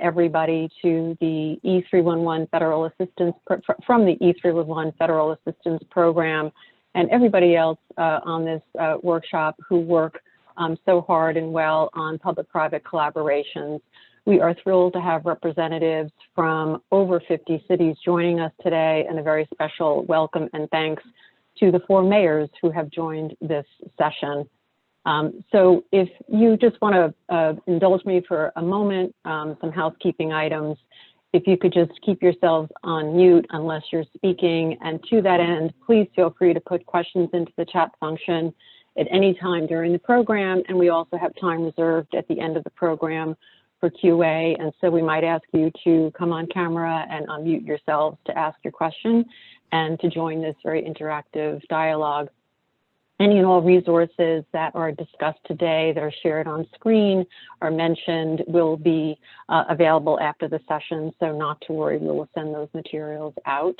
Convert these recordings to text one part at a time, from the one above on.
everybody to the E311 Federal Assistance, from the E311 Federal Assistance Program, and everybody else on this workshop who work so hard and well on public-private collaborations. We are thrilled to have representatives from over 50 cities joining us today, and a very special welcome and thanks to the 4 mayors who have joined this session. So if you just want to indulge me for a moment, some housekeeping items. If you could just keep yourselves on mute unless you're speaking, and to that end, please feel free to put questions into the chat function at any time during the program, and we also have time reserved at the end of the program for QA, and so we might ask you to come on camera and unmute yourselves to ask your question and to join this very interactive dialogue. Any and all resources that are discussed today that are shared on screen or mentioned will be available after the session, so not to worry, we will send those materials out.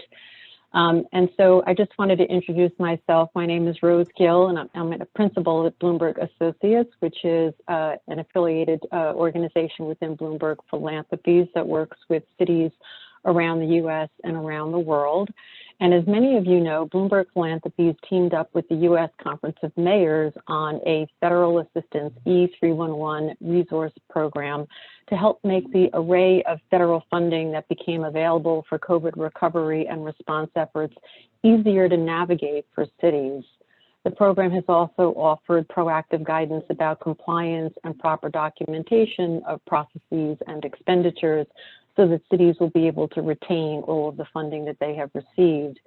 And so I just wanted to introduce myself. My name is Rose Gill, and I'm a principal at Bloomberg Associates, which is an affiliated organization within Bloomberg Philanthropies that works with cities around the U.S. and around the world. And as many of you know, Bloomberg Philanthropies teamed up with the U.S. Conference of Mayors on a federal assistance E311 resource program to help make the array of federal funding that became available for COVID recovery and response efforts easier to navigate for cities. The program has also offered proactive guidance about compliance and proper documentation of processes and expenditures, so that cities will be able to retain all of the funding that they have received.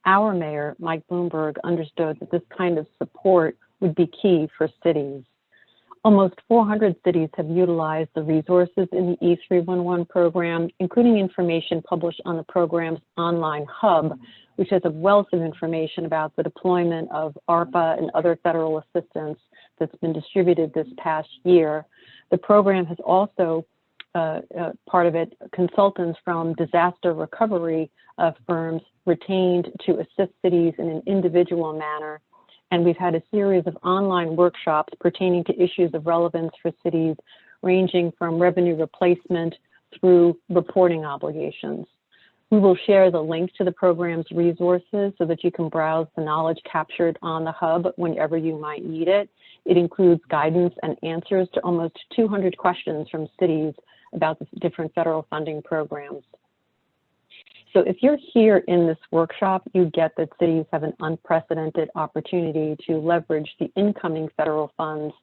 Our mayor, Mike Bloomberg, understood that this kind of support would be key for cities. Almost 400 cities have utilized the resources in the E311 program, including information published on the program's online hub, which has a wealth of information about the deployment of ARPA and other federal assistance that's been distributed this past year. The program has also part of it, consultants from disaster recovery firms retained to assist cities in an individual manner. And we've had a series of online workshops pertaining to issues of relevance for cities, ranging from revenue replacement through reporting obligations. We will share the link to the program's resources so that you can browse the knowledge captured on the hub whenever you might need it. It includes guidance and answers to almost 200 questions from cities about the different federal funding programs. So if you're here in this workshop, you get that cities have an unprecedented opportunity to leverage the incoming federal funds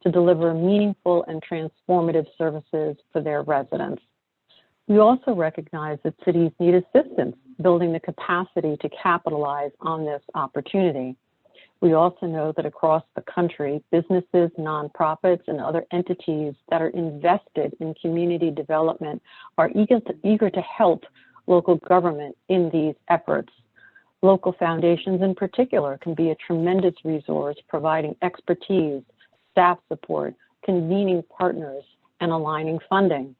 to deliver meaningful and transformative services for their residents. We also recognize that cities need assistance building the capacity to capitalize on this opportunity. We also know that across the country, businesses, nonprofits, and other entities that are invested in community development are eager to help local government in these efforts. Local foundations in particular can be a tremendous resource, providing expertise, staff support, convening partners, and aligning funding.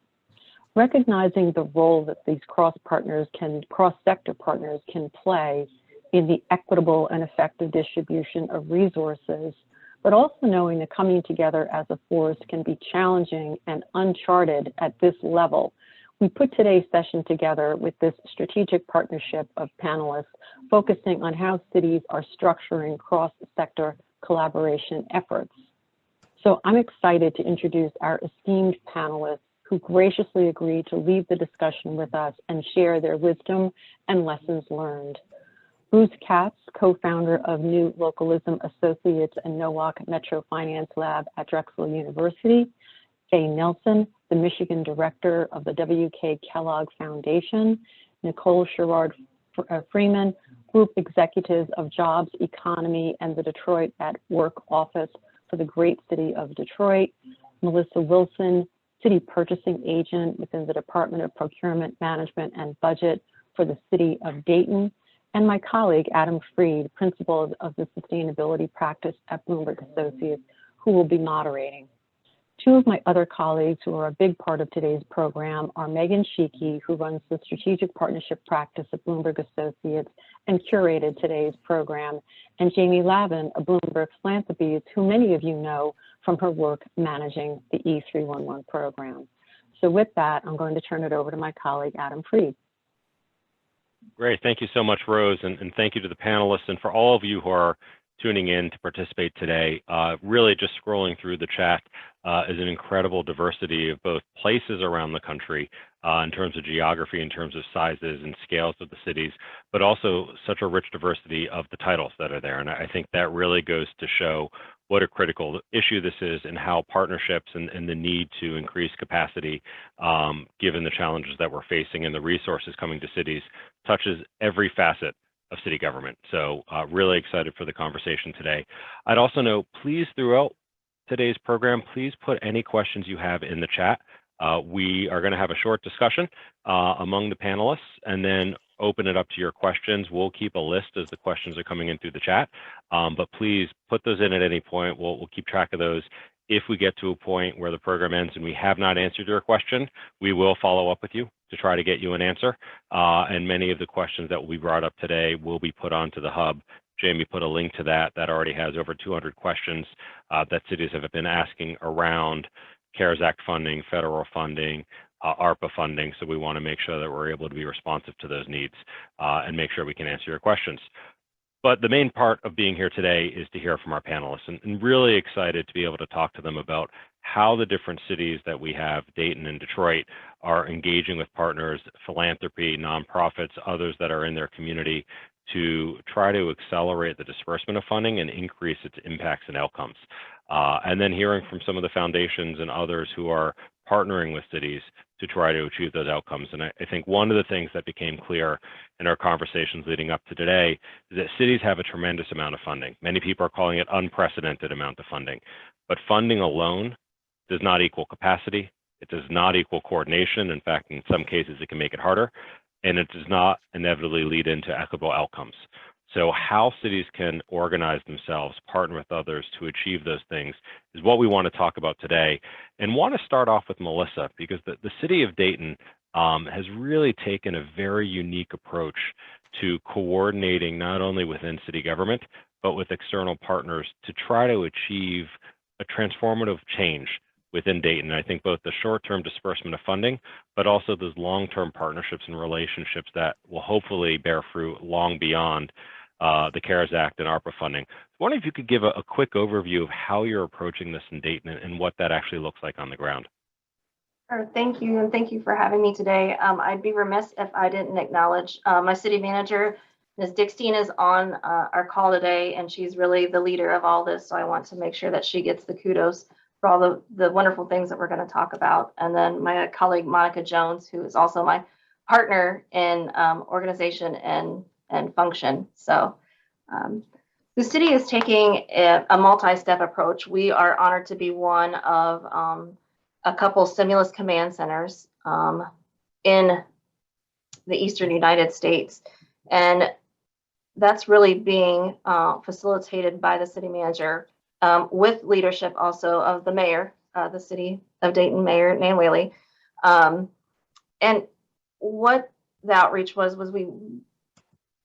Recognizing the role that these cross-sector partners can play in the equitable and effective distribution of resources, but also knowing that coming together as a force can be challenging and uncharted at this level. We put today's session together with this strategic partnership of panelists focusing on how cities are structuring cross-sector collaboration efforts. So I'm excited to introduce our esteemed panelists who graciously agreed to lead the discussion with us and share their wisdom and lessons learned. Bruce Katz, co-founder of New Localism Associates and NOAC Metro Finance Lab at Drexel University. Faye Nelson, the Michigan director of the W.K. Kellogg Foundation. Nicole Sherrard-Freeman, group executives of Jobs, Economy, and the Detroit at Work Office for the great city of Detroit. Melissa Wilson, city purchasing agent within the Department of Procurement, Management, and Budget for the city of Dayton. And my colleague, Adam Freed, principal of the sustainability practice at Bloomberg Associates, who will be moderating. Two of my other colleagues who are a big part of today's program are Megan Sheikey, who runs the strategic partnership practice at Bloomberg Associates and curated today's program, and Jamie Lavin of Bloomberg Philanthropies, who many of you know from her work managing the E311 program. So with that, I'm going to turn it over to my colleague, Adam Freed. Great. Thank you so much, Rose, and thank you to the panelists and for all of you who are tuning in to participate today. Really just scrolling through the chat is an incredible diversity of both places around the country in terms of geography, in terms of sizes and scales of the cities, but also such a rich diversity of the titles that are there. And I think that really goes to show what a critical issue this is and how partnerships and the need to increase capacity, given the challenges that we're facing and the resources coming to cities, touches every facet of city government. So really excited for the conversation today. I'd also note, please, throughout today's program, please put any questions you have in the chat. We are going to have a short discussion among the panelists and then open it up to your questions. We'll keep a list as the questions are coming in through the chat, but please put those in at any point. We'll keep track of those. If we get to a point where the program ends and we have not answered your question, we will follow up with you to try to get you an answer. And many of the questions that will be brought up today will be put onto the hub. Jamie put a link to that. That already has over 200 questions that cities have been asking around CARES Act funding, federal funding, ARPA funding. So we want to make sure that we're able to be responsive to those needs and make sure we can answer your questions. But the main part of being here today is to hear from our panelists, and really excited to be able to talk to them about how the different cities that we have, Dayton and Detroit, are engaging with partners, philanthropy, nonprofits, others that are in their community to try to accelerate the disbursement of funding and increase its impacts and outcomes. And then hearing from some of the foundations and others who are partnering with cities to try to achieve those outcomes. And I think one of the things that became clear in our conversations leading up to today is that cities have a tremendous amount of funding. Many people are calling it unprecedented amount of funding, but funding alone does not equal capacity. It does not equal coordination. In fact, in some cases, it can make it harder, and it does not inevitably lead into equitable outcomes. So how cities can organize themselves, partner with others to achieve those things is what we want to talk about today. And want to start off with Melissa, because the city of Dayton has really taken a very unique approach to coordinating not only within city government, but with external partners to try to achieve a transformative change within Dayton. I think both the short-term disbursement of funding, but also those long-term partnerships and relationships that will hopefully bear fruit long beyond the CARES Act and ARPA funding. I wonder if you could give a quick overview of how you're approaching this in Dayton and what that actually looks like on the ground. Sure, thank you, and thank you for having me today. I'd be remiss if I didn't acknowledge my city manager, Ms. Dickstein, is on our call today, and she's really the leader of all this, so I want to make sure that she gets the kudos for all the wonderful things that we're going to talk about. And then my colleague, Monica Jones, who is also my partner in organization and function. So the city is taking a multi-step approach. We are honored to be one of a couple stimulus command centers in the Eastern United States. And that's really being facilitated by the city manager with leadership also of the mayor, the city of Dayton Mayor, Nan Whaley. And what the outreach was we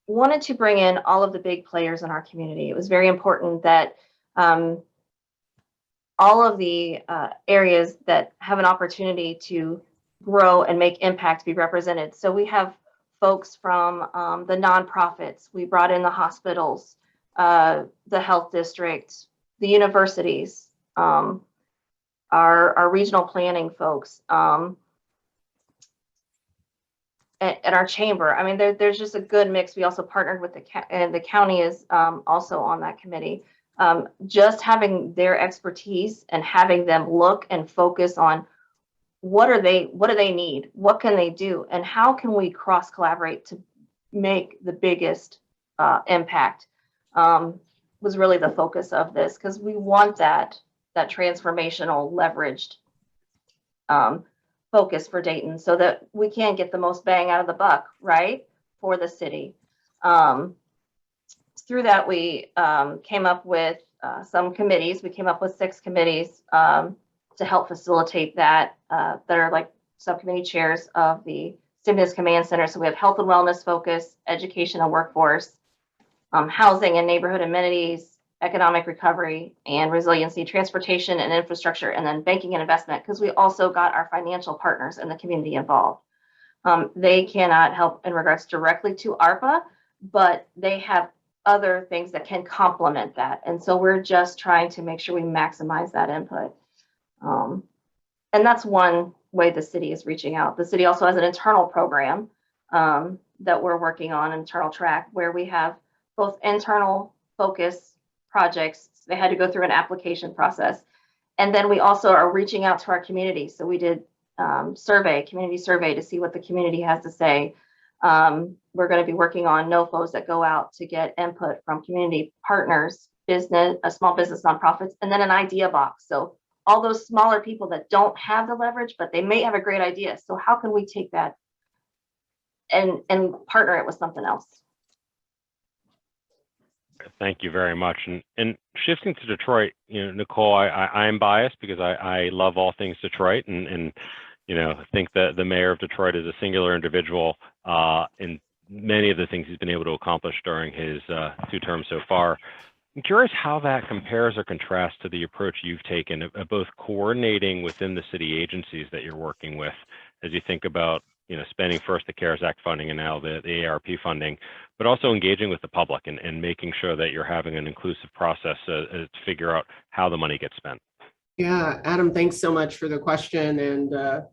wanted to bring in all of the big players in our community. It was very important that all of the areas that have an opportunity to grow and make impact be represented. So we have folks from the nonprofits. We brought in the hospitals, the health district, the universities, our regional planning folks, at our chamber. I mean, there's just a good mix. We also partnered with the county is also on that committee. Just having their expertise and having them look and focus on what do they need, what can they do, and how can we cross collaborate to make the biggest impact was really the focus of this, because we want that transformational leveraged focus for Dayton so that we can get the most bang out of the buck, right, for the city. Through that, we came up with some committees. We came up with 6 committees to help facilitate that that are like subcommittee chairs of the Stimulus Command Center. So we have health and wellness focus, education and workforce, housing and neighborhood amenities, economic recovery and resiliency, transportation and infrastructure, and then banking and investment, because we also got our financial partners in the community involved. They cannot help in regards directly to ARPA, but they have other things that can complement that. And so we're just trying to make sure we maximize that input. And that's one way the city is reaching out. The city also has an internal program that we're working on, internal track, where we have both internal focus projects. They had to go through an application process. And then we also are reaching out to our community. So we did community survey to see what the community has to say. We're going to be working on NOFOs that go out to get input from community partners, business, small business nonprofits, and then an idea box. So all those smaller people that don't have the leverage, but they may have a great idea. So how can we take that and partner it with something else? Thank you very much. And shifting to Detroit, Nicole, I'm biased because I love all things Detroit, and I think that the mayor of Detroit is a singular individual in many of the things he's been able to accomplish during his 2 terms so far. I'm curious how that compares or contrasts to the approach you've taken of both coordinating within the city agencies that you're working with as you think about spending first the CARES Act funding and now the ARP funding, but also engaging with the public and making sure that you're having an inclusive process to figure out how the money gets spent. Yeah, Adam, thanks so much for the question. And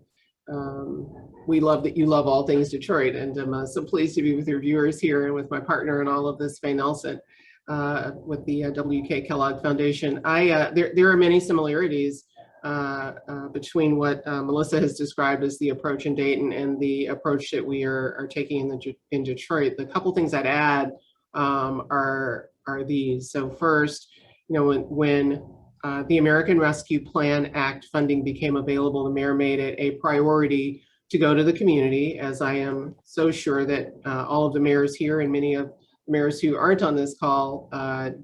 we love that you love all things Detroit. And I'm so pleased to be with your viewers here and with my partner in all of this, Faye Nelson, with the W.K. Kellogg Foundation. There are many similarities between what Melissa has described as the approach in Dayton and the approach that we are taking in Detroit. The couple things I'd add are these. So first, when the American Rescue Plan Act funding became available, the mayor made it a priority to go to the community, as I am so sure that all of the mayors here and many of the mayors who aren't on this call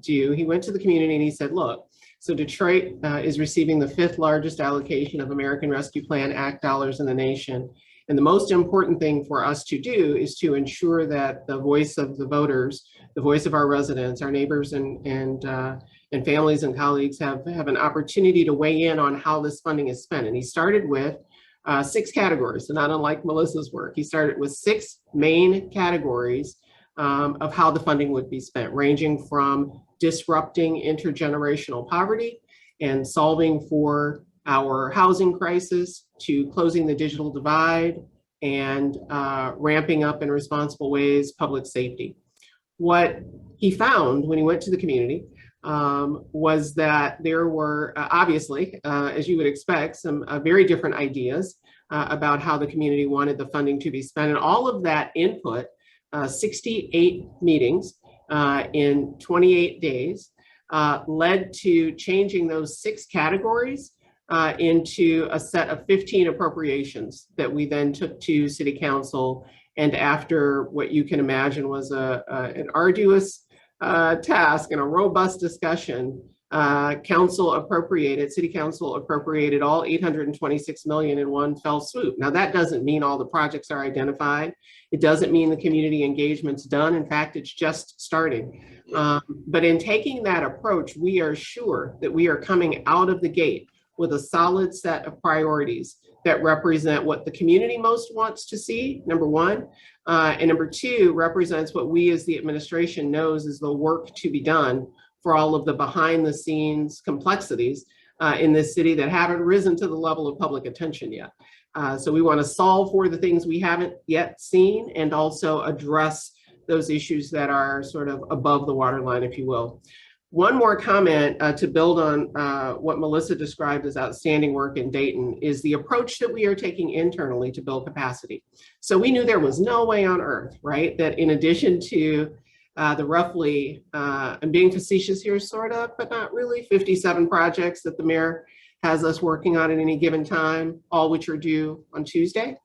do. He went to the community and he said, look, so Detroit is receiving the 5th largest allocation of American Rescue Plan Act dollars in the nation. And the most important thing for us to do is to ensure that the voice of the voters, the voice of our residents, our neighbors and families and colleagues have an opportunity to weigh in on how this funding is spent. And he started with 6 categories, so not unlike Melissa's work. He started with 6 main categories of how the funding would be spent, ranging from disrupting intergenerational poverty and solving for our housing crisis to closing the digital divide and ramping up in responsible ways public safety. What he found when he went to the community was that there were obviously, as you would expect, some very different ideas about how the community wanted the funding to be spent. And all of that input, 68 meetings in 28 days, led to changing those 6 categories into a set of 15 appropriations that we then took to City Council. And after what you can imagine was an arduous task and a robust discussion, City Council appropriated all 826 million in one fell swoop. Now that doesn't mean all the projects are identified. It doesn't mean the community engagement's done. In fact, it's just starting. But in taking that approach, we are sure that we are coming out of the gate with a solid set of priorities that represent what the community most wants to see, number one, and number two, represents what we as the administration knows is the work to be done for all of the behind the scenes complexities in this city that haven't risen to the level of public attention yet. So we want to solve for the things we haven't yet seen and also address those issues that are sort of above the waterline, if you will. One more comment to build on what Melissa described as outstanding work in Dayton is the approach that we are taking internally to build capacity. So we knew there was no way on earth, right, that in addition to the roughly, I'm being facetious here sort of, but not really, 57 projects that the mayor has us working on at any given time, all which are due on Tuesday.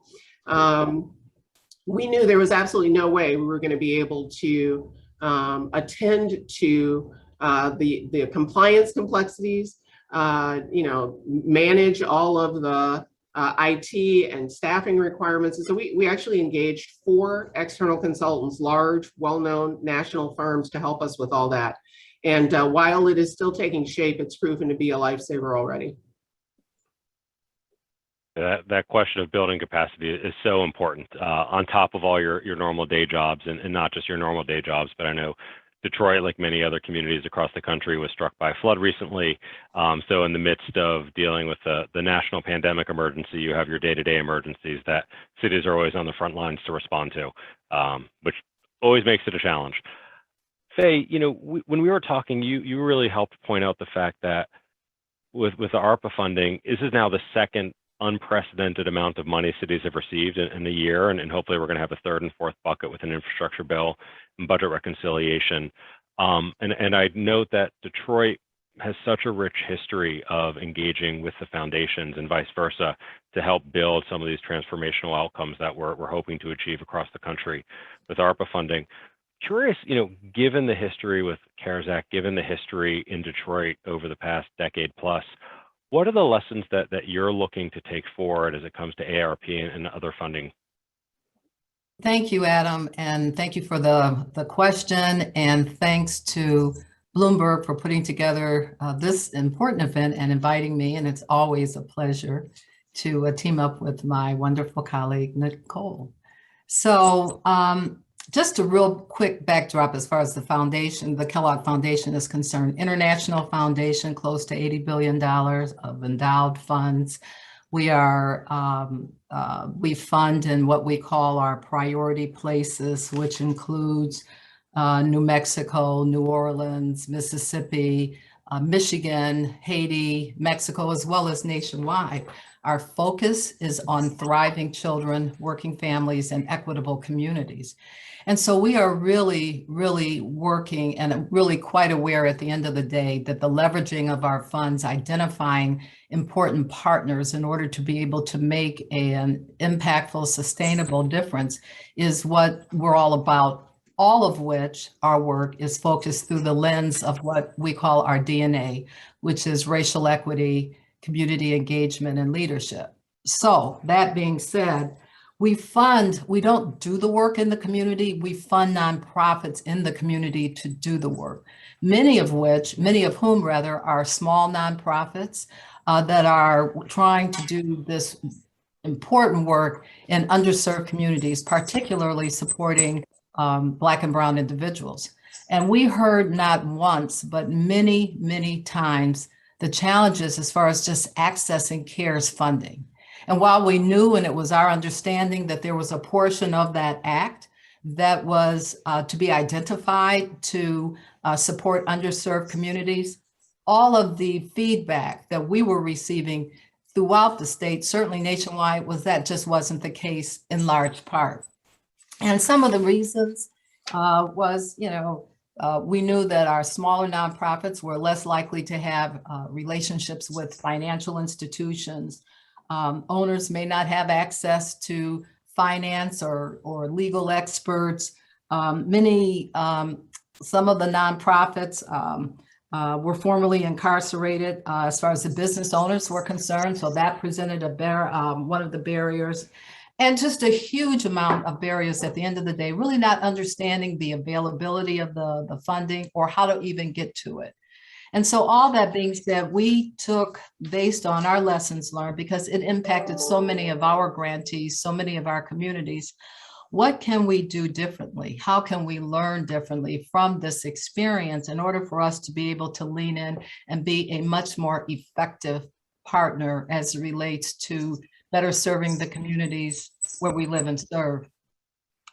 We knew there was absolutely no way we were going to be able to attend to the compliance complexities, manage all of the IT and staffing requirements. And so we actually engaged 4 external consultants, large, well-known national firms to help us with all that. And while it is still taking shape, it's proven to be a lifesaver already. That question of building capacity is so important on top of all your normal day jobs, and not just your normal day jobs, but I know Detroit, like many other communities across the country, was struck by a flood recently. So in the midst of dealing with the national pandemic emergency, you have your day-to-day emergencies that cities are always on the front lines to respond to, which always makes it a challenge. Faye, when we were talking, you really helped point out the fact that with the ARPA funding, this is now the second unprecedented amount of money cities have received in a year, and hopefully we're going to have a third and fourth bucket with an infrastructure bill and budget reconciliation. And I'd note that Detroit has such a rich history of engaging with the foundations and vice versa to help build some of these transformational outcomes that we're hoping to achieve across the country with ARPA funding. Curious, given the history with CARES Act, given the history in Detroit over the past decade plus, what are the lessons that you're looking to take forward as it comes to ARP and other funding? Thank you, Adam, and thank you for the question, and thanks to Bloomberg for putting together this important event and inviting me, and it's always a pleasure to team up with my wonderful colleague, Nicole. So just a real quick backdrop as far as the foundation, the Kellogg Foundation is concerned. International foundation, close to $80 billion of endowed funds. We are, we fund in what we call our priority places, which includes New Mexico, New Orleans, Mississippi, Michigan, Haiti, Mexico, as well as nationwide. Our focus is on thriving children, working families, and equitable communities. And so we are really, really working and really quite aware at the end of the day that the leveraging of our funds, identifying important partners in order to be able to make an impactful, sustainable difference is what we're all about, all of which our work is focused through the lens of what we call our DNA, which is racial equity, community engagement, and leadership. So that being said, we don't do the work in the community, we fund nonprofits in the community to do the work. Many of whom are small nonprofits that are trying to do this important work in underserved communities, particularly supporting Black and Brown individuals. And we heard not once, but many, many times, the challenges as far as just accessing CARES funding. And while we knew, and it was our understanding, that there was a portion of that act that was to be identified to support underserved communities, all of the feedback that we were receiving throughout the state, certainly nationwide, was that just wasn't the case in large part. And some of the reasons was, we knew that our smaller nonprofits were less likely to have relationships with financial institutions. Owners may not have access to finance or legal experts. Some of the nonprofits were formerly incarcerated as far as the business owners were concerned. So that presented one of the barriers. And just a huge amount of barriers at the end of the day, really not understanding the availability of the funding or how to even get to it. And so all that being said, we took, based on our lessons learned, because it impacted so many of our grantees, so many of our communities, what can we do differently? How can we learn differently from this experience in order for us to be able to lean in and be a much more effective partner as it relates to better serving the communities where we live and serve?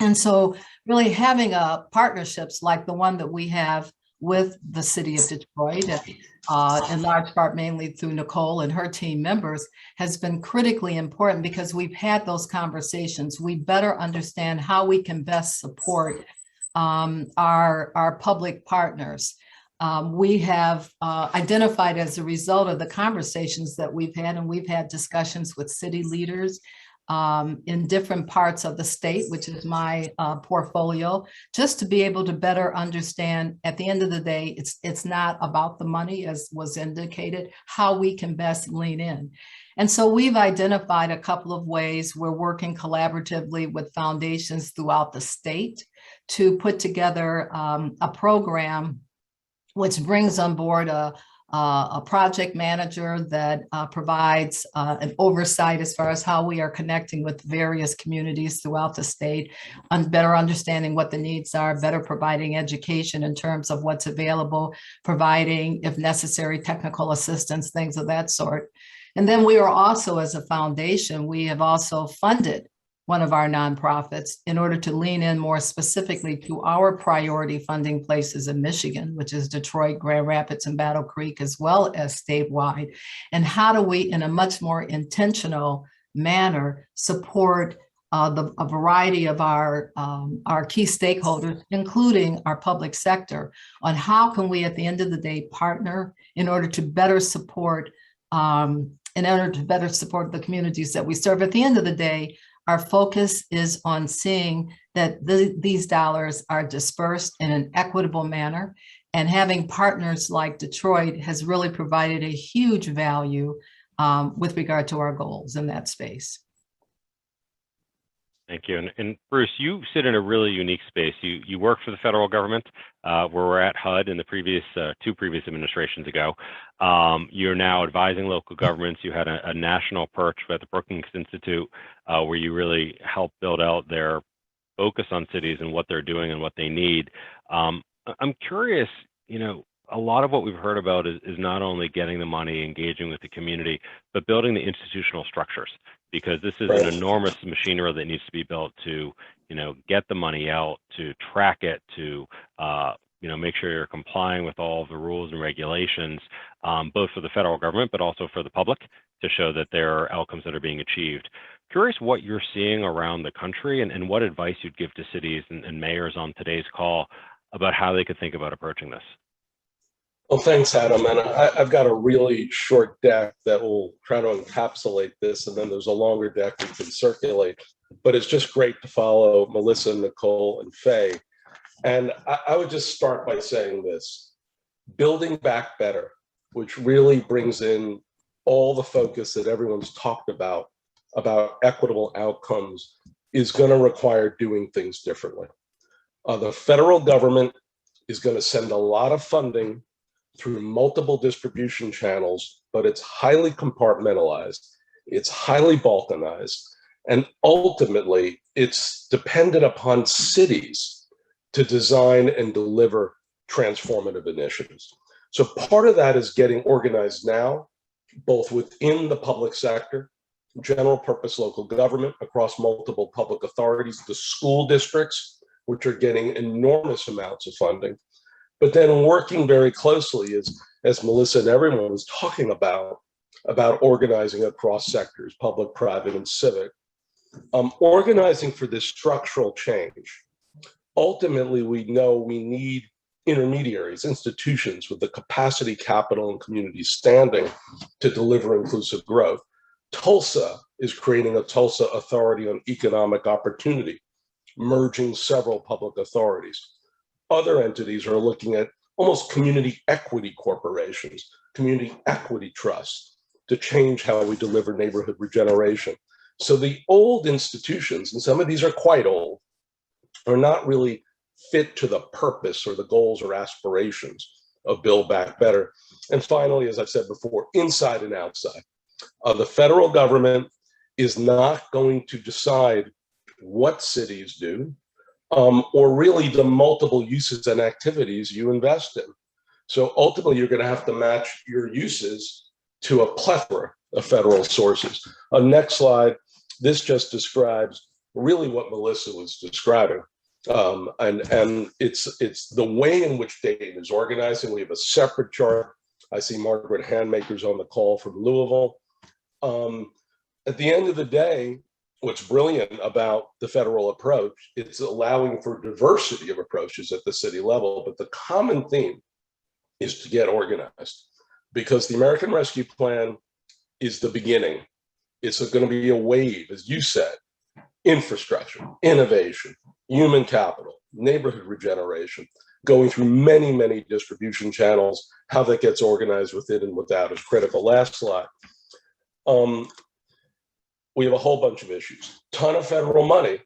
And so really having partnerships like the one that we have with the city of Detroit, in large part mainly through Nicole and her team members, has been critically important because we've had those conversations. We better understand how we can best support our public partners. We have identified, as a result of the conversations that we've had, and we've had discussions with city leaders in different parts of the state, which is my portfolio, just to be able to better understand, at the end of the day, it's not about the money, as was indicated, how we can best lean in. And so we've identified a couple of ways. We're working collaboratively with foundations throughout the state to put together a program which brings on board a project manager that provides an oversight as far as how we are connecting with various communities throughout the state, and better understanding what the needs are, better providing education in terms of what's available, providing, if necessary, technical assistance, things of that sort. And then we are also, as a foundation, we have also funded one of our nonprofits in order to lean in more specifically to our priority funding places in Michigan, which is Detroit, Grand Rapids, and Battle Creek, as well as statewide. And how do we, in a much more intentional manner, support a variety of our key stakeholders, including our public sector, on how can we, at the end of the day, partner in order to better support the communities that we serve. At the end of the day, our focus is on seeing that these dollars are dispersed in an equitable manner, and having partners like Detroit has really provided a huge value with regard to our goals in that space. Thank you. And Bruce, you sit in a really unique space. You work for the federal government, where we're at HUD in the previous two previous administrations ago. You're now advising local governments. You had a national perch at the Brookings Institute, where you really helped build out their focus on cities and what they're doing and what they need. I'm curious, a lot of what we've heard about is not only getting the money, engaging with the community, but building the institutional structures, because this is an enormous machinery that needs to be built to, get the money out, to track it, to, make sure you're complying with all of the rules and regulations, both for the federal government, but also for the public, to show that there are outcomes that are being achieved. Curious what you're seeing around the country and what advice you'd give to cities and mayors on today's call about how they could think about approaching this. Well, thanks, Adam. And I've got a really short deck that will try to encapsulate this, and then there's a longer deck we can circulate. But it's just great to follow Melissa, Nicole, and Faye. And I would just start by saying this: building back better, which really brings in all the focus that everyone's talked about equitable outcomes, is going to require doing things differently. The federal government is going to send a lot of funding through multiple distribution channels, but it's highly compartmentalized, it's highly balkanized, and ultimately it's dependent upon cities to design and deliver transformative initiatives. So part of that is getting organized now, both within the public sector, general purpose local government across multiple public authorities, the school districts, which are getting enormous amounts of funding, but then working very closely, as Melissa and everyone was talking about organizing across sectors, public, private, and civic, organizing for this structural change. Ultimately, we know we need intermediaries, institutions with the capacity, capital, and community standing to deliver inclusive growth. Tulsa is creating a Tulsa Authority on Economic Opportunity, merging several public authorities. Other entities are looking at almost community equity corporations, community equity trusts, to change how we deliver neighborhood regeneration. So the old institutions, and some of these are quite old, are not really fit to the purpose or the goals or aspirations of Build Back Better. And finally, as I've said before, inside and outside. The federal government is not going to decide what cities do, or really the multiple uses and activities you invest in. So ultimately, you're going to have to match your uses to a plethora of federal sources. Next slide. This just describes really what Melissa was describing. And it's the way in which data is organizing. We have a separate chart. I see Margaret Handmaker's on the call from Louisville. At the end of the day, what's brilliant about the federal approach, it's allowing for diversity of approaches at the city level, but the common theme is to get organized, because the American Rescue Plan is the beginning. It's going to be a wave, as you said: infrastructure, innovation, human capital, neighborhood regeneration, going through many, many distribution channels. How that gets organized within and without is critical. Last slide. We have a whole bunch of issues, ton of federal money,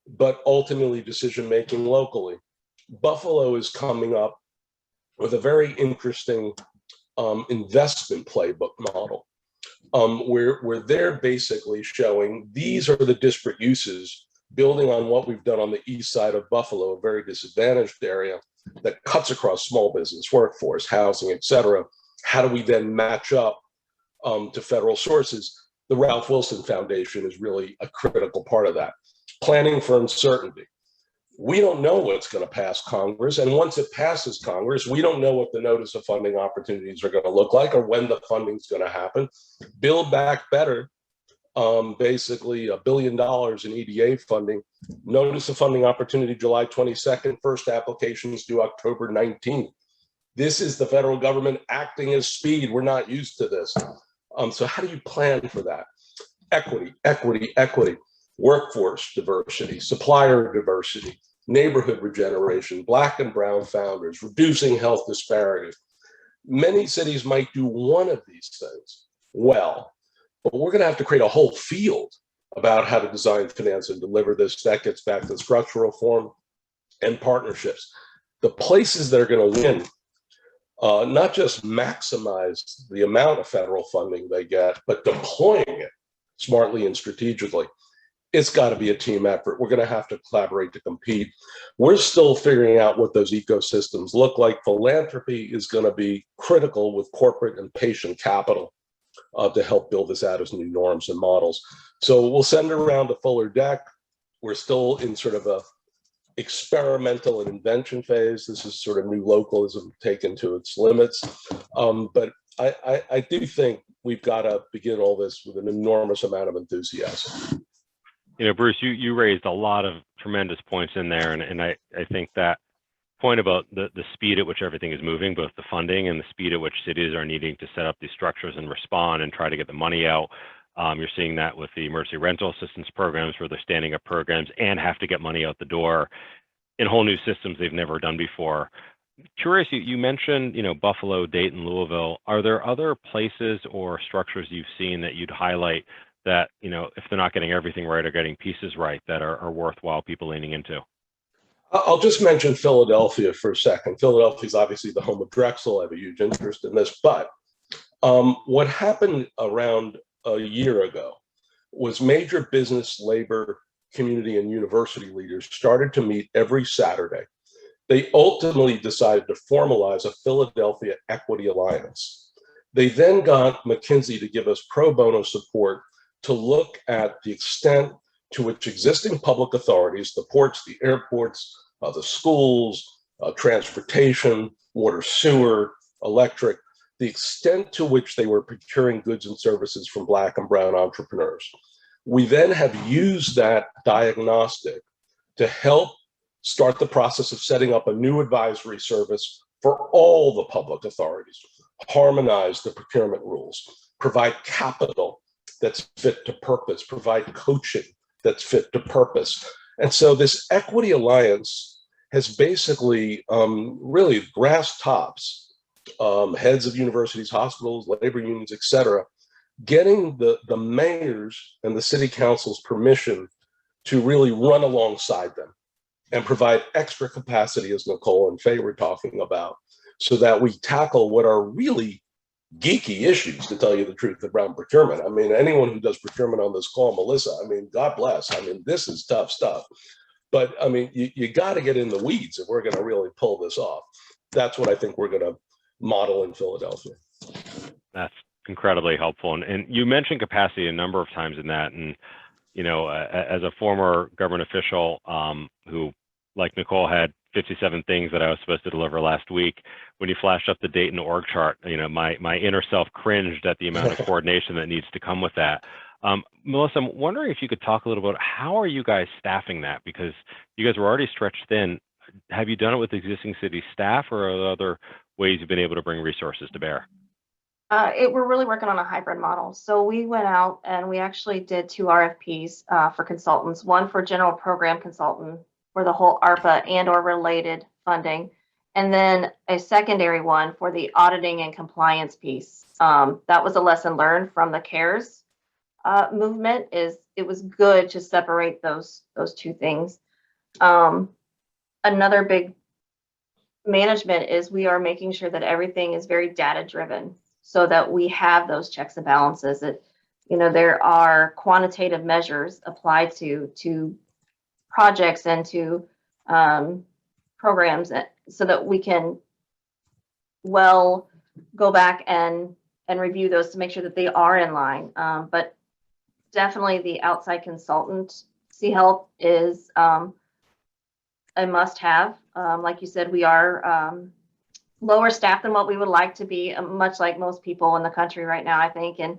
but ultimately decision-making locally. Buffalo is coming up with a very interesting investment playbook model, where they're basically showing these are the disparate uses, building on what we've done on the east side of Buffalo, a very disadvantaged area that cuts across small business, workforce, housing, et cetera. How do we then match up to federal sources? The Ralph Wilson Foundation is really a critical part of that. Planning for uncertainty. We don't know what's going to pass Congress. And once it passes Congress, we don't know what the notice of funding opportunities are going to look like or when the funding is going to happen. Build Back Better, basically $1 billion in EDA funding. Notice of funding opportunity July 22nd, first applications due October 19th. This is the federal government acting as speed. We're not used to this. So how do you plan for that? Equity, equity, equity. Workforce diversity, supplier diversity, neighborhood regeneration, Black and brown founders, reducing health disparities. Many cities might do one of these things well, but we're going to have to create a whole field about how to design, finance, and deliver this. That gets back to structural reform and partnerships. The places that are going to win, not just maximize the amount of federal funding they get, but deploying it smartly and strategically. It's got to be a team effort. We're going to have to collaborate to compete. We're still figuring out what those ecosystems look like. Philanthropy is going to be critical with corporate and patient capital to help build this out as new norms and models. So we'll send it around a fuller deck. We're still in sort of a experimental and invention phase. This is sort of new localism taken to its limits. But I do think we've got to begin all this with an enormous amount of enthusiasm. You know, Bruce, you raised a lot of tremendous points in there, and I think that point about the speed at which everything is moving, both the funding and the speed at which cities are needing to set up these structures and respond and try to get the money out. You're seeing that with the emergency rental assistance programs, where they're standing up programs and have to get money out the door in whole new systems they've never done before. Curious, you mentioned, you know, Buffalo, Dayton, Louisville. Are there other places or structures you've seen that you'd highlight that, you know, if they're not getting everything right or getting pieces right, that are worthwhile people leaning into? I'll just mention Philadelphia for a second. Philadelphia is obviously the home of Drexel. I have a huge interest in this. But what happened around a year ago was major business, labor, community, and university leaders started to meet every Saturday. They ultimately decided to formalize a Philadelphia Equity Alliance. They then got McKinsey to give us pro bono support to look at the extent to which existing public authorities, the ports, the airports, the schools, transportation, water, sewer, electric, the extent to which they were procuring goods and services from Black and brown entrepreneurs. We then have used that diagnostic to help start the process of setting up a new advisory service for all the public authorities, harmonize the procurement rules, provide capital that's fit to purpose, provide coaching that's fit to purpose. And so this Equity Alliance has basically really grass tops, heads of universities, hospitals, labor unions, et cetera, getting the mayors and the city council's permission to really run alongside them and provide extra capacity, as Nicole and Faye were talking about, so that we tackle what are really geeky issues, to tell you the truth, around procurement. I mean, anyone who does procurement on this call, Melissa, I mean, God bless. I mean, this is tough stuff. But I mean, you got to get in the weeds if we're going to really pull this off. That's what I think we're going to model in Philadelphia. That's incredibly helpful. And you mentioned capacity a number of times in that. And, you know, as a former government official who, like Nicole, had 57 things that I was supposed to deliver last week, when you flashed up the Dayton org chart, you know, my inner self cringed at the amount of coordination that needs to come with that. Melissa, I'm wondering if you could talk a little bit, how are you guys staffing that? Because you guys were already stretched thin. Have you done it with existing city staff, or are there other ways you've been able to bring resources to bear? We're really working on a hybrid model. So we went out and we actually did 2 RFPs for consultants, one for general program consultant for the whole ARPA and or related funding, and then a secondary one for the auditing and compliance piece. That was a lesson learned from the CARES movement. It was good to separate those 2 things. Another big management is we are making sure that everything is very data driven so that we have those checks and balances. That, you know, there are quantitative measures applied to projects and to programs so that we can well go back and review those to make sure that they are in line. But definitely the outside consultant, C-Health, is a must-have. Like you said, we are lower staffed than what we would like to be, much like most people in the country right now, I think. And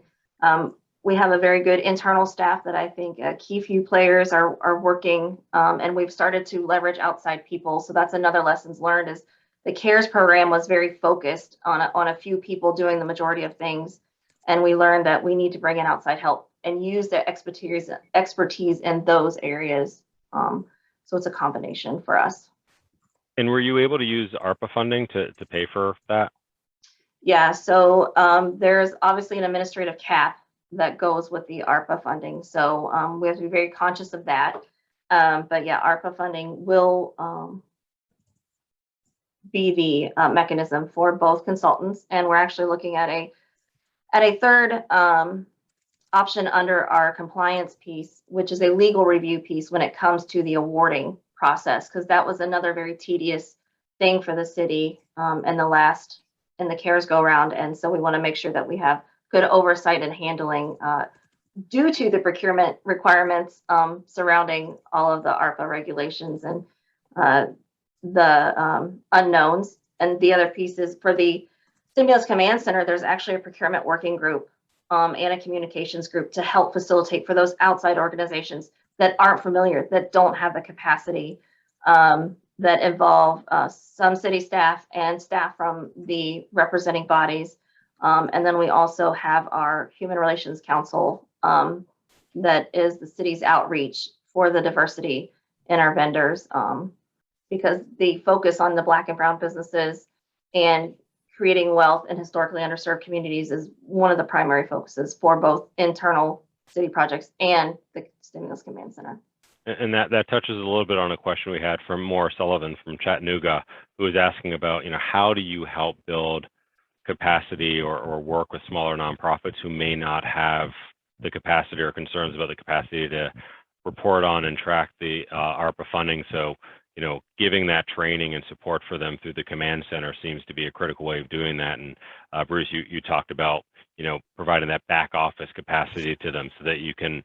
we have a very good internal staff that I think key few players are working, and we've started to leverage outside people. So that's another lessons learned, is the CARES program was very focused on a few people doing the majority of things. And we learned that we need to bring in outside help and use their expertise in those areas. So it's a combination for us. And were you able to use ARPA funding to pay for that? Yeah, so there's obviously an administrative cap that goes with the ARPA funding. So we have to be very conscious of that. But yeah, ARPA funding will be the mechanism for both consultants. And we're actually looking at a third option under our compliance piece, which is a legal review piece when it comes to the awarding process, because that was another very tedious thing for the city in the CARES go round. And so we want to make sure that we have good oversight and handling due to the procurement requirements surrounding all of the ARPA regulations and the unknowns. And the other piece is for the Stimulus Command Center, there's actually a procurement working group and a communications group to help facilitate for those outside organizations that aren't familiar, that don't have the capacity, that involve some city staff and staff from the representing bodies. And then we also have our Human Relations Council that is the city's outreach for the diversity in our vendors, because the focus on the Black and Brown businesses and creating wealth in historically underserved communities is one of the primary focuses for both internal city projects and the Stimulus Command Center. And that touches a little bit on a question we had from Maura Sullivan from Chattanooga, who was asking about, how do you help build capacity or work with smaller nonprofits who may not have the capacity or concerns about the capacity to report on and track the ARPA funding. So, giving that training and support for them through the command center seems to be a critical way of doing that. And Bruce, you talked about, providing that back office capacity to them so that you can,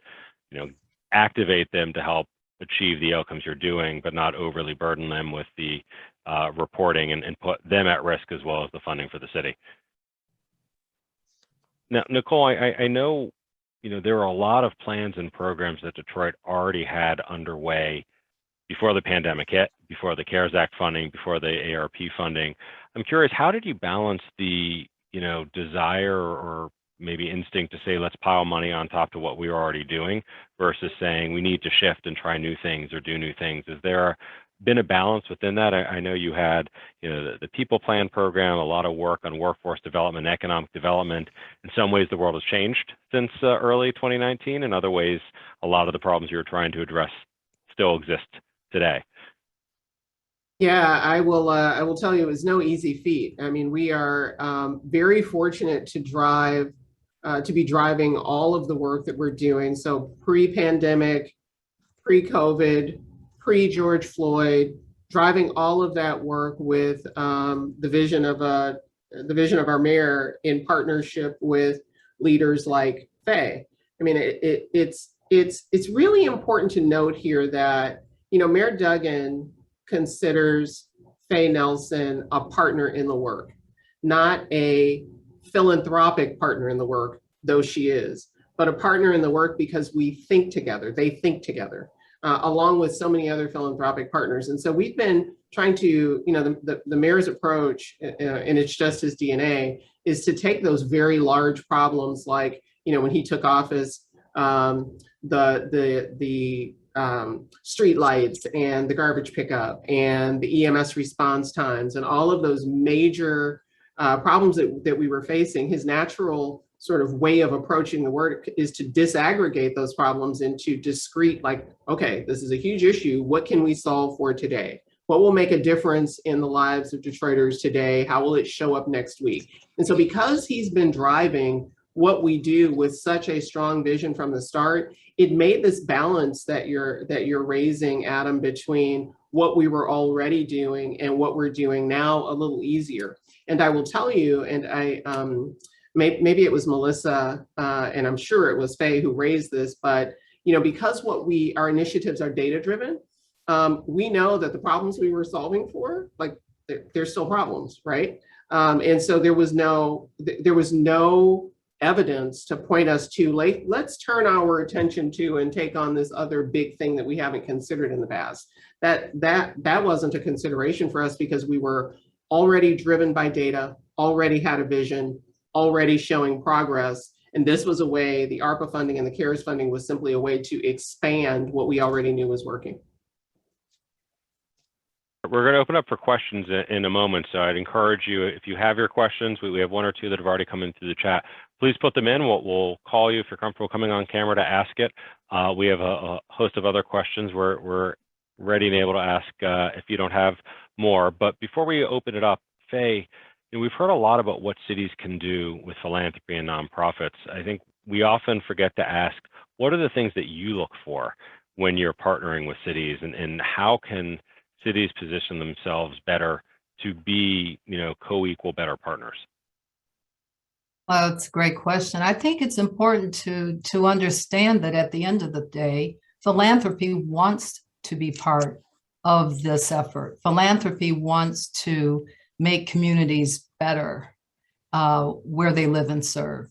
activate them to help achieve the outcomes you're doing, but not overly burden them with the reporting and put them at risk as well as the funding for the city. Now, Nicole, I know, there are a lot of plans and programs that Detroit already had underway before the pandemic hit, before the CARES Act funding, before the ARP funding. I'm curious, how did you balance the, desire or maybe instinct to say, let's pile money on top to what we were already doing versus saying we need to shift and try new things or do new things? Is there been a balance within that? I know you had, the People Plan program, a lot of work on workforce development, economic development. In some ways, the world has changed since early 2019. In other ways, a lot of the problems you're trying to address still exist today. Yeah, I will tell you, it was no easy feat. I mean, we are very fortunate to be driving all of the work that we're doing. So pre-pandemic, pre-COVID, pre-George Floyd, driving all of that work with the vision of our mayor in partnership with leaders like Faye. I mean, it's really important to note here that, Mayor Duggan considers Faye Nelson a partner in the work, not a philanthropic partner in the work, though she is, but a partner in the work because we think together, they think together, along with so many other philanthropic partners. And so we've been trying to, the mayor's approach, and it's just his DNA, is to take those very large problems like, when he took office, the street lights and the garbage pickup and the EMS response times and all of those major problems that we were facing. His natural sort of way of approaching the work is to disaggregate those problems into discrete, like, okay, this is a huge issue. What can we solve for today? What will make a difference in the lives of Detroiters today? How will it show up next week? And so because he's been driving what we do with such a strong vision from the start, it made this balance that you're raising, Adam, between what we were already doing and what we're doing now a little easier. And I will tell you, and maybe it was Melissa, and I'm sure it was Faye who raised this, but because our initiatives are data driven, we know that the problems we were solving for, like they're still problems, right? And so there was no evidence to point us to, like, let's turn our attention to and take on this other big thing that we haven't considered in the past. That wasn't a consideration for us because we were already driven by data, already had a vision, already showing progress. And this was a way, the ARPA funding and the CARES funding was simply a way to expand what we already knew was working. We're going to open up for questions in a moment, so I'd encourage you, if you have your questions, we have one or two that have already come in through the chat, please put them in. We'll call you if you're comfortable coming on camera to ask it. We have a host of other questions we're ready and able to ask if you don't have more. But before we open it up, Faye, we've heard a lot about what cities can do with philanthropy and nonprofits. I think we often forget to ask, what are the things that you look for when you're partnering with cities, and how can cities position themselves better to be, co-equal better partners? Well, that's a great question. I think it's important to understand that at the end of the day, philanthropy wants to be part of this effort. Philanthropy wants to make communities better where they live and serve.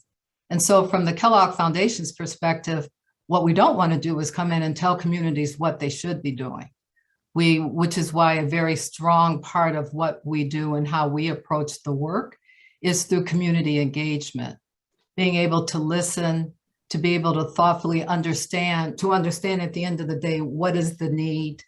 And so from the Kellogg Foundation's perspective, what we don't want to do is come in and tell communities what they should be doing. Which is why a very strong part of what we do and how we approach the work is through community engagement, being able to listen, to be able to thoughtfully understand at the end of the day, what is the need,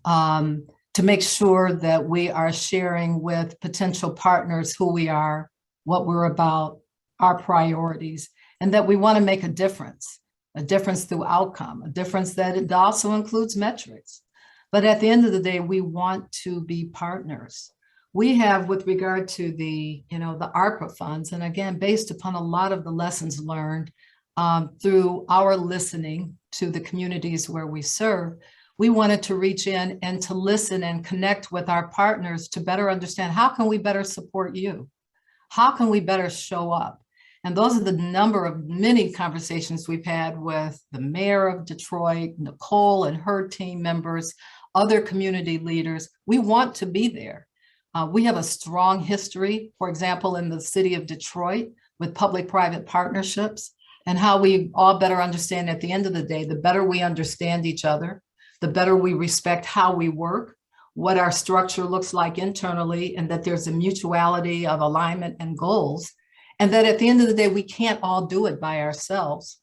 to make sure that we are sharing with potential partners who we are, what we're about, our priorities, and that we want to make a difference through outcome, a difference that it also includes metrics. But at the end of the day, we want to be partners. We have, with regard to the ARPA funds, and again, based upon a lot of the lessons learned through our listening to the communities where we serve, we wanted to reach in and to listen and connect with our partners to better understand, how can we better support you? How can we better show up? And those are the many conversations we've had with the mayor of Detroit, Nicole and her team members, other community leaders. We want to be there. We have a strong history, for example, in the city of Detroit with public-private partnerships, and how we all better understand at the end of the day, the better we understand each other, the better we respect how we work, what our structure looks like internally, and that there's a mutuality of alignment and goals. And that at the end of the day, we can't all do it by ourselves.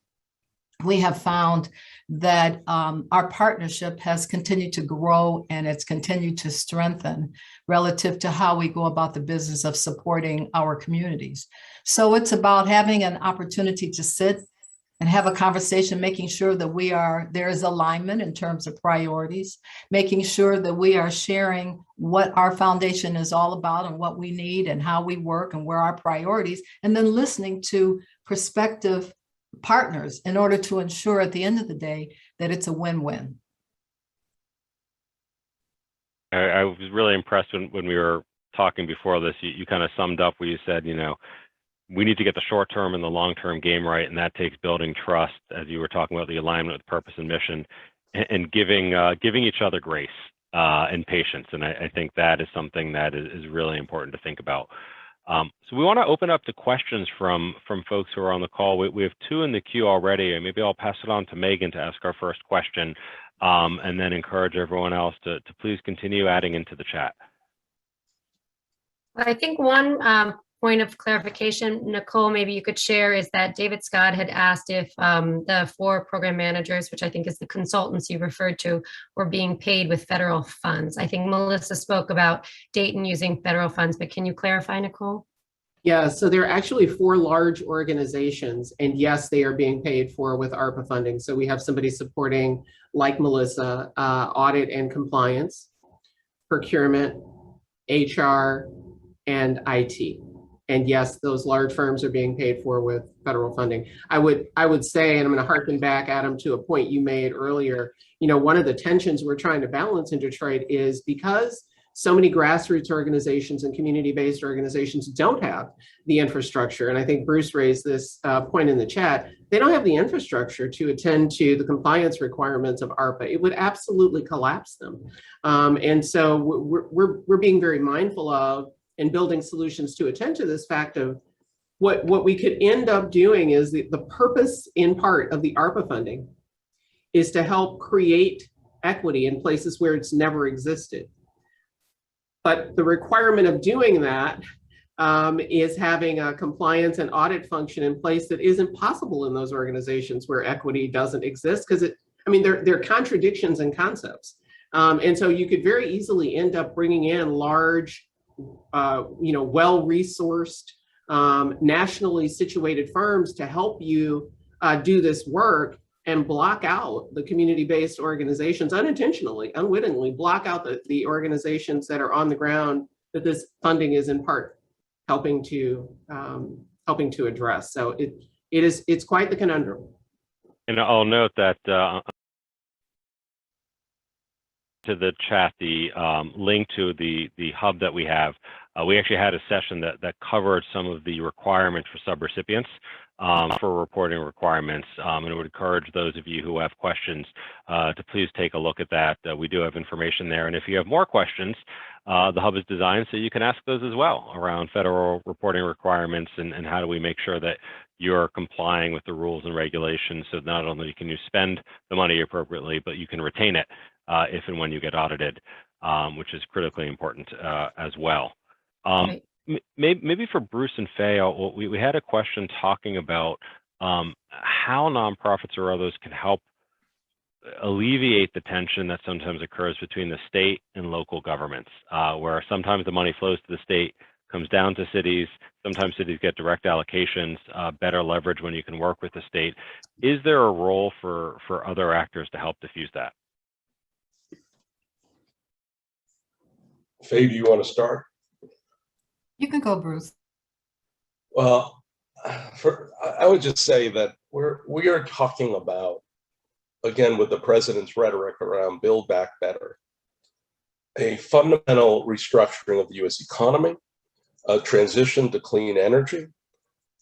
We have found that our partnership has continued to grow and it's continued to strengthen relative to how we go about the business of supporting our communities. So it's about having an opportunity to sit and have a conversation, making sure that there is alignment in terms of priorities, making sure that we are sharing what our foundation is all about and what we need and how we work and where our priorities, and then listening to prospective partners in order to ensure at the end of the day that it's a win-win. I was really impressed when we were talking before this, you kind of summed up where you said, we need to get the short-term and the long-term game right, and that takes building trust, as you were talking about the alignment with purpose and mission, and giving each other grace and patience. And I think that is something that is really important to think about. So we want to open up to questions from folks who are on the call. We have two in the queue already, and maybe I'll pass it on to Megan to ask our first question, and then encourage everyone else to please continue adding into the chat. I think one point of clarification, Nicole, maybe you could share, is that David Scott had asked if the 4 program managers, which I think is the consultants you referred to, were being paid with federal funds. I think Melissa spoke about Dayton using federal funds, but can you clarify, Nicole? Yeah, so there are actually 4 large organizations, and yes, they are being paid for with ARPA funding. So we have somebody supporting, like Melissa, audit and compliance. procurement, HR, and IT. And yes, those large firms are being paid for with federal funding. I would say, and I'm going to harken back, Adam, to a point you made earlier, one of the tensions we're trying to balance in Detroit is because so many grassroots organizations and community-based organizations don't have the infrastructure. And I think Bruce raised this point in the chat. They don't have the infrastructure to attend to the compliance requirements of ARPA. It would absolutely collapse them. And so we're being very mindful of and building solutions to attend to this fact of what we could end up doing is the purpose in part of the ARPA funding is to help create equity in places where it's never existed. But the requirement of doing that is having a compliance and audit function in place that isn't possible in those organizations where equity doesn't exist, because there are contradictions in concepts. And so you could very easily end up bringing in large, well-resourced, nationally situated firms to help you do this work and block out the community-based organizations unintentionally, unwittingly, block out the organizations that are on the ground that this funding is in part helping to address. So it's quite the conundrum. And I'll note that to the chat, the link to the hub that we have. We actually had a session that covered some of the requirements for subrecipients for reporting requirements, and I would encourage those of you who have questions to please take a look at that. We do have information there, and if you have more questions, the hub is designed so you can ask those as well around federal reporting requirements and how do we make sure that you're complying with the rules and regulations, so not only can you spend the money appropriately, but you can retain it if and when you get audited, which is critically important as well. Right. Maybe for Bruce and Faye, we had a question talking about how nonprofits or others can help alleviate the tension that sometimes occurs between the state and local governments, where sometimes the money flows to the state, comes down to cities, sometimes cities get direct allocations, better leverage when you can work with the state. Is there a role for other actors to help diffuse that? Faye, do you want to start? You can go, Bruce. Well, I would just say that we are talking about, again, with the president's rhetoric around Build Back Better, a fundamental restructuring of the U.S. economy, a transition to clean energy,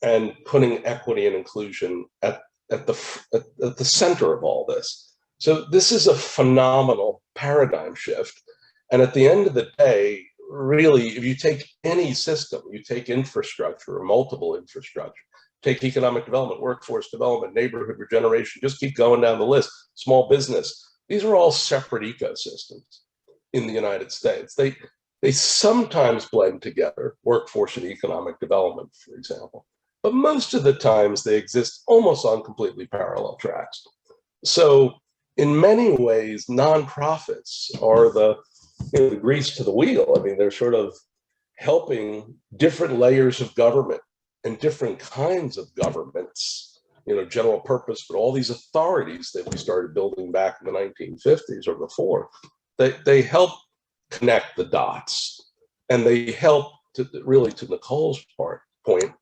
and putting equity and inclusion at the center of all this. So this is a phenomenal paradigm shift. And at the end of the day, really, if you take any system, you take infrastructure or multiple infrastructure, take economic development, workforce development, neighborhood regeneration, just keep going down the list, small business. These are all separate ecosystems in the United States. They sometimes blend together, workforce and economic development, for example, but most of the times they exist almost on completely parallel tracks. So in many ways, nonprofits are the grease to the wheel. I mean, they're sort of helping different layers of government and different kinds of governments, general purpose, but all these authorities that we started building back in the 1950s or before, they help connect the dots, and they help to really, to Nicole's point,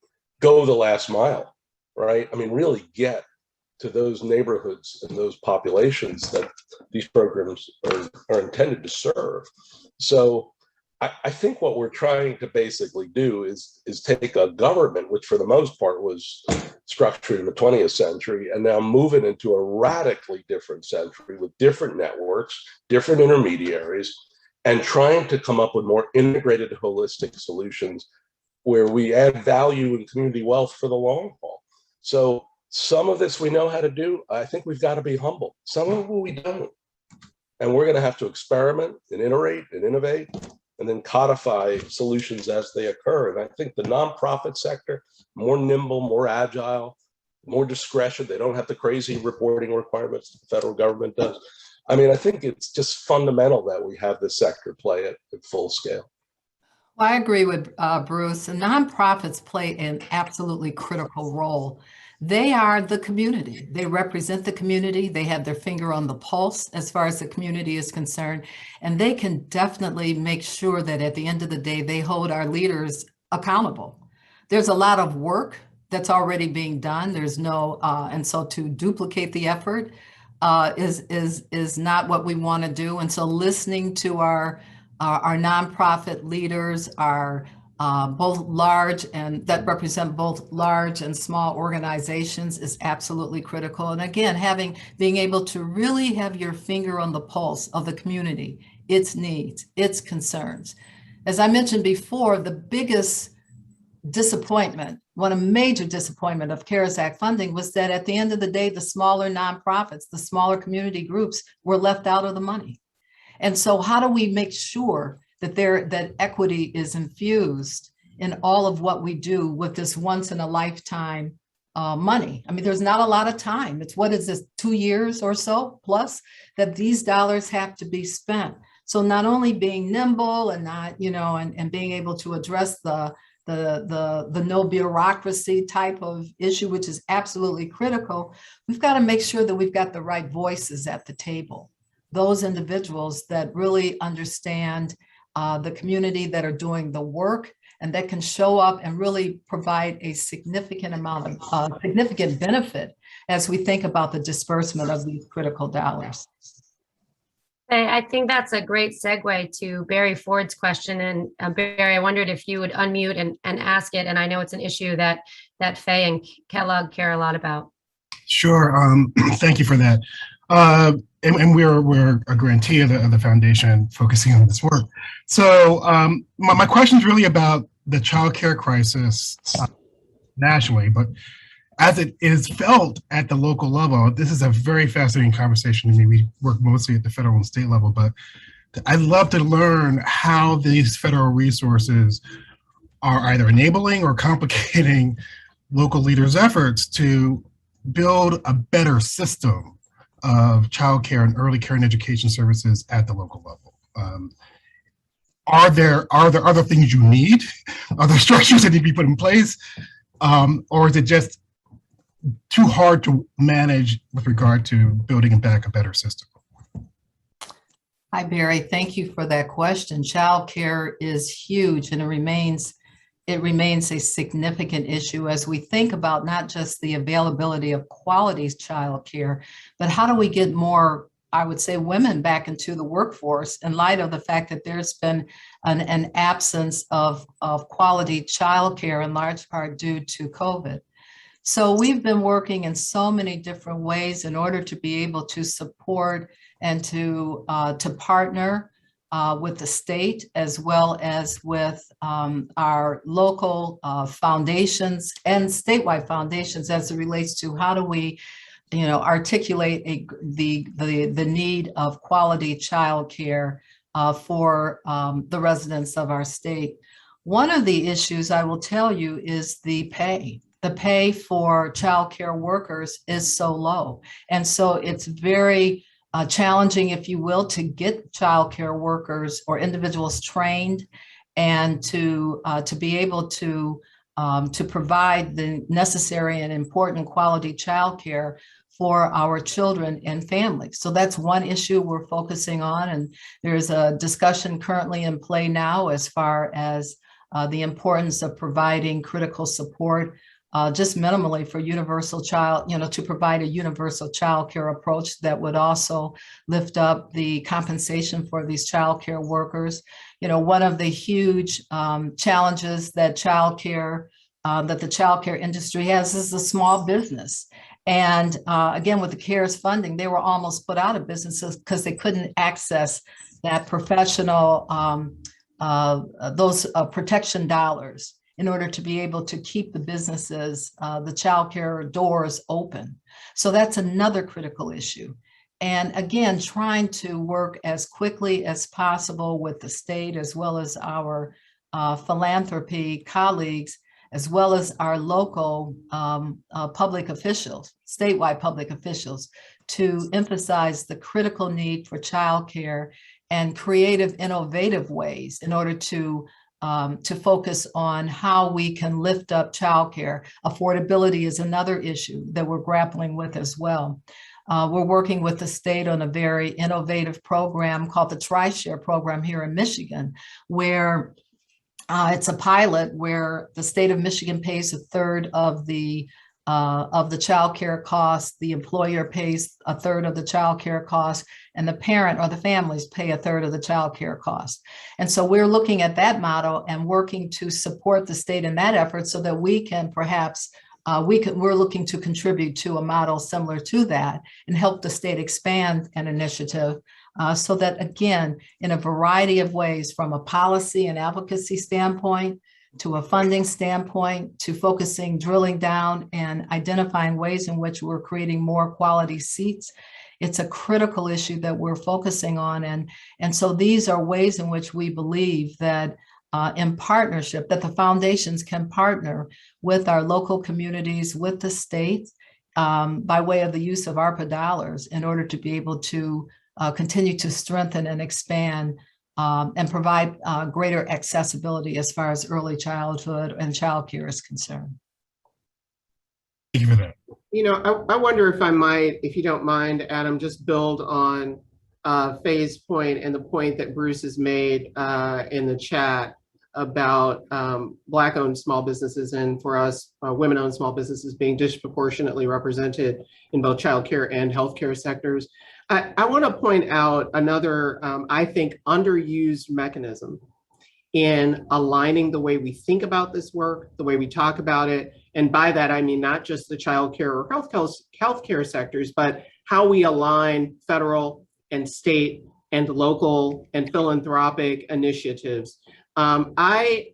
go the last mile, right? I mean, really get to those neighborhoods and those populations that these programs are intended to serve. So I think what we're trying to basically do is take a government, which for the most part was structured in the 20th century, and now move it into a radically different century with different networks, different intermediaries, and trying to come up with more integrated, holistic solutions where we add value and community wealth for the long haul. So some of this we know how to do. I think we've got to be humble. Some of it we don't. And we're going to have to experiment and iterate and innovate and then codify solutions as they occur. And I think the nonprofit sector, more nimble, more agile, more discretion. They don't have the crazy reporting requirements that the federal government does. I mean, I think it's just fundamental that we have this sector play at full scale. Well, I agree with Bruce. And nonprofits play an absolutely critical role. They are the community. They represent the community. They have their finger on the pulse as far as the community is concerned. And they can definitely make sure that at the end of the day, they hold our leaders accountable. There's a lot of work that's already being done. There's no, and so to duplicate the effort is not what we want to do. And so listening to our nonprofit leaders, our both large and that represent both large and small organizations is absolutely critical. And again, being able to really have your finger on the pulse of the community, its needs, its concerns. As I mentioned before, the biggest disappointment, a major disappointment of CARES Act funding was that at the end of the day, the smaller nonprofits, the smaller community groups were left out of the money. And so how do we make sure that equity is infused in all of what we do with this once in a lifetime money? I mean, there's not a lot of time. It's, what is this, 2 years or so plus that these dollars have to be spent. So not only being nimble and not, and being able to address the no bureaucracy type of issue, which is absolutely critical, we've got to make sure that we've got the right voices at the table. Those individuals that really understand the community, that are doing the work, and that can show up and really provide a significant amount of significant benefit as we think about the disbursement of these critical dollars. I think that's a great segue to Barry Ford's question. And Barry, I wondered if you would unmute and ask it. And I know it's an issue that Faye and Kellogg care a lot about. Sure. Thank you for that. And we're a grantee of the foundation focusing on this work. So my question is really about the child care crisis nationally, but as it is felt at the local level. This is a very fascinating conversation to me. We work mostly at the federal and state level, but I'd love to learn how these federal resources are either enabling or complicating local leaders' efforts to build a better system of childcare and early care and education services at the local level. Are there other things you need? Are there structures that need to be put in place? Or is it just too hard to manage with regard to building back a better system? Hi, Barry. Thank you for that question. Childcare is huge, and it remains a significant issue as we think about not just the availability of quality childcare, but how do we get more, I would say, women back into the workforce in light of the fact that there's been an absence of quality childcare in large part due to COVID. So we've been working in so many different ways in order to be able to support and to partner with the state as well as with our local foundations and statewide foundations as it relates to how do we, articulate the need of quality childcare for the residents of our state. One of the issues I will tell you is the pay. The pay for childcare workers is so low. And so it's very challenging, if you will, to get childcare workers or individuals trained and to be able to provide the necessary and important quality childcare for our children and families. So that's one issue we're focusing on. And there's a discussion currently in play now as far as the importance of providing critical support just minimally for universal child, to provide a universal child care approach that would also lift up the compensation for these child care workers. One of the huge challenges that the child care industry has is the small business. And again, with the CARES funding, they were almost put out of businesses because they couldn't access that professional, those protection dollars in order to be able to keep the businesses, the childcare doors open. So that's another critical issue. And again, trying to work as quickly as possible with the state as well as our philanthropy colleagues, as well as our local public officials, statewide public officials, to emphasize the critical need for childcare and creative, innovative ways in order to to focus on how we can lift up childcare. Affordability is another issue that we're grappling with as well. We're working with the state on a very innovative program called the TriShare program here in Michigan, where it's a pilot where the state of Michigan pays a third of the child care cost, the employer pays a third of the child care cost, and the parent or the families pay a third of the child care cost. And so we're looking at that model and working to support the state in that effort so that we can perhaps, we're looking to contribute to a model similar to that and help the state expand an initiative so that, again, in a variety of ways, from a policy and advocacy standpoint, to a funding standpoint, to focusing, drilling down and identifying ways in which we're creating more quality seats. It's a critical issue that we're focusing on. And so these are ways in which we believe that in partnership, that the foundations can partner with our local communities, with the state, by way of the use of ARPA dollars in order to be able to continue to strengthen and expand and provide greater accessibility as far as early childhood and childcare is concerned. Thank you for that. You know, I wonder if I might, if you don't mind, Adam, just build on Faye's point and the point that Bruce has made in the chat about Black-owned small businesses, and for us, women-owned small businesses being disproportionately represented in both childcare and healthcare sectors. I want to point out another, I think, underused mechanism in aligning the way we think about this work, the way we talk about it. And by that, I mean not just the childcare or healthcare sectors, but how we align federal and state and local and philanthropic initiatives. I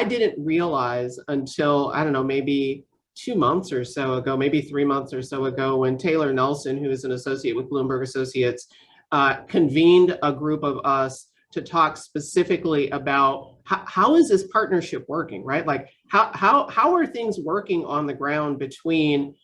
didn't realize until, I don't know, maybe 2 months or so ago, maybe 3 months or so ago, when Taylor Nelson, who is an associate with Bloomberg Associates, convened a group of us to talk specifically about how is this partnership working, right? Like how are things working on the ground between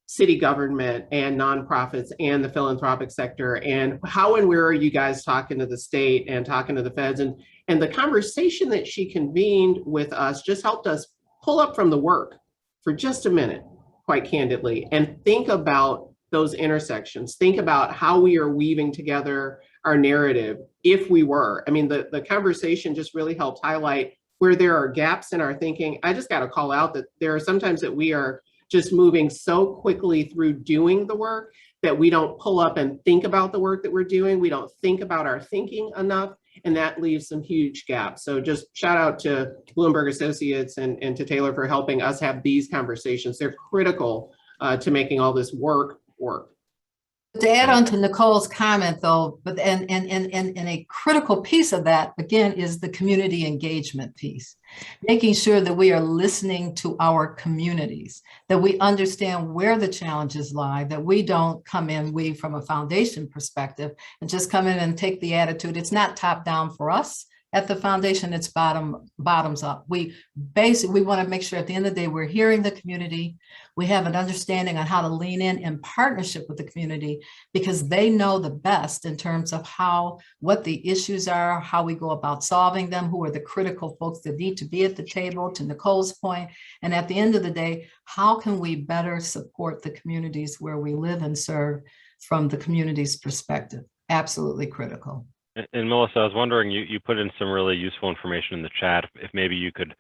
city government and nonprofits and the philanthropic sector, and how and where are you guys talking to the state and talking to the feds? And the conversation that she convened with us just helped us pull up from the work for just a minute, quite candidly, and think about those intersections. Think about how we are weaving together our narrative, if we were. I mean, the conversation just really helped highlight where there are gaps in our thinking. I just got to call out that there are sometimes that we are just moving so quickly through doing the work that we don't pull up and think about the work that we're doing. We don't think about our thinking enough, and that leaves some huge gaps. So just shout out to Bloomberg Associates and to Taylor for helping us have these conversations. They're critical to making all this work. To add on to Nicole's comment, though, but and a critical piece of that, again, is the community engagement piece, making sure that we are listening to our communities, that we understand where the challenges lie, that we don't come in, we from a foundation perspective, and just come in and take the attitude, it's not top down for us. At the foundation, it's bottoms up. We want to make sure at the end of the day, we're hearing the community. We have an understanding on how to lean in partnership with the community, because they know the best in terms of what the issues are, how we go about solving them, who are the critical folks that need to be at the table, to Nicole's point. And at the end of the day, how can we better support the communities where we live and serve from the community's perspective? Absolutely critical. And Melissa, I was wondering, you put in some really useful information in the chat. If maybe you could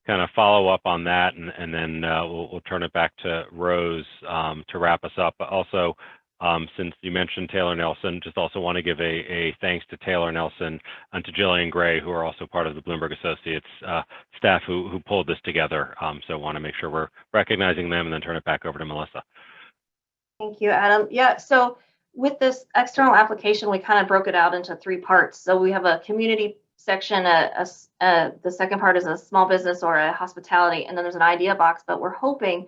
kind of follow up on that, and then we'll turn it back to Rose to wrap us up. But also, since you mentioned Taylor Nelson, just also want to give a thanks to Taylor Nelson and to Jillian Gray, who are also part of the Bloomberg Associates staff who pulled this together. So I want to make sure we're recognizing them, and then turn it back over to Melissa. Thank you, Adam. Yeah, so with this external application, we kind of broke it out into 3 parts. So we have a community section, the second part is a small business or a hospitality, and then there's an idea box, but we're hoping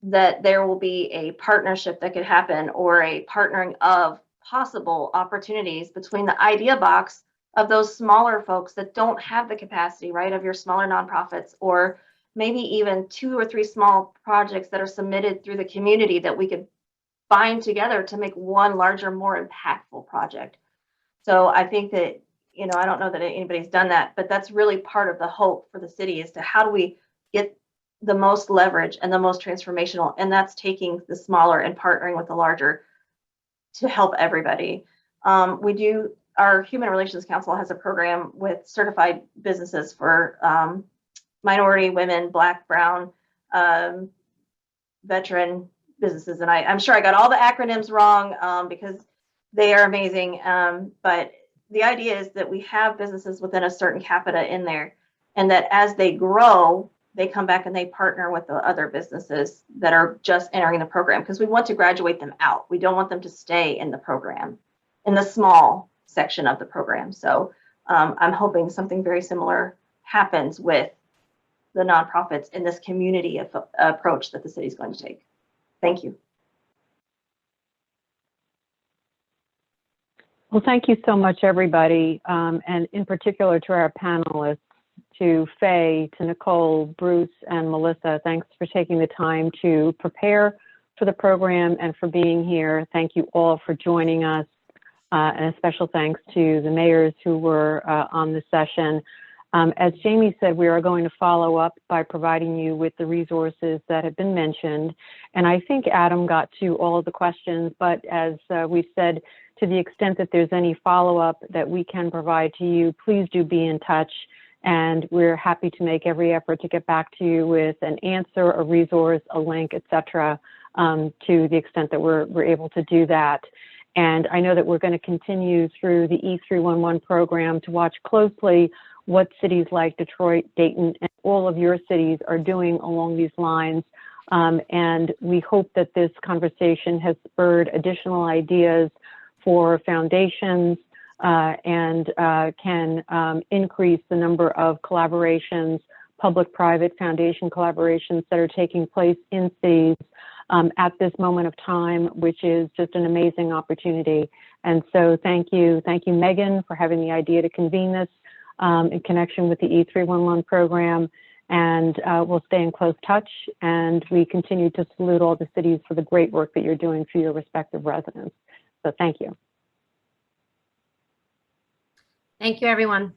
that there will be a partnership that could happen, or a partnering of possible opportunities between the idea box of those smaller folks that don't have the capacity, right, of your smaller nonprofits, or maybe even 2 or 3 small projects that are submitted through the community that we could bind together to make one larger, more impactful project. So I think that you know, I don't know that anybody's done that, but that's really part of the hope for the city is to how do we get the most leverage and the most transformational, and that's taking the smaller and partnering with the larger to help everybody. Our Human Relations Council has a program with certified businesses for minority, women, Black, Brown, veteran businesses. And I'm sure I got all the acronyms wrong because they are amazing. But the idea is that we have businesses within a certain capita in there, and that as they grow, they come back and they partner with the other businesses that are just entering the program, because we want to graduate them out. We don't want them to stay in the program, in the small section of the program. So I'm hoping something very similar happens with the nonprofits in this community approach that the city is going to take. Thank you. Well, thank you so much, everybody, and in particular to our panelists, to Faye, to Nicole, Bruce, and Melissa. Thanks for taking the time to prepare for the program and for being here. Thank you all for joining us, and a special thanks to the mayors who were on the session. As Jamie said, we are going to follow up by providing you with the resources that have been mentioned. And I think Adam got to all of the questions, but as we've said, to the extent that there's any follow-up that we can provide to you, please do be in touch. And we're happy to make every effort to get back to you with an answer, a resource, a link, etc., to the extent that we're able to do that. And I know that we're going to continue through the E311 program to watch closely what cities like Detroit, Dayton, and all of your cities are doing along these lines. And we hope that this conversation has spurred additional ideas for foundations and can increase the number of collaborations, public-private foundation collaborations that are taking place in cities at this moment of time, which is just an amazing opportunity. And so thank you, Megan, for having the idea to convene this in connection with the E311 program. And we'll stay in close touch, and we continue to salute all the cities for the great work that you're doing for your respective residents. So thank you. Thank you, everyone.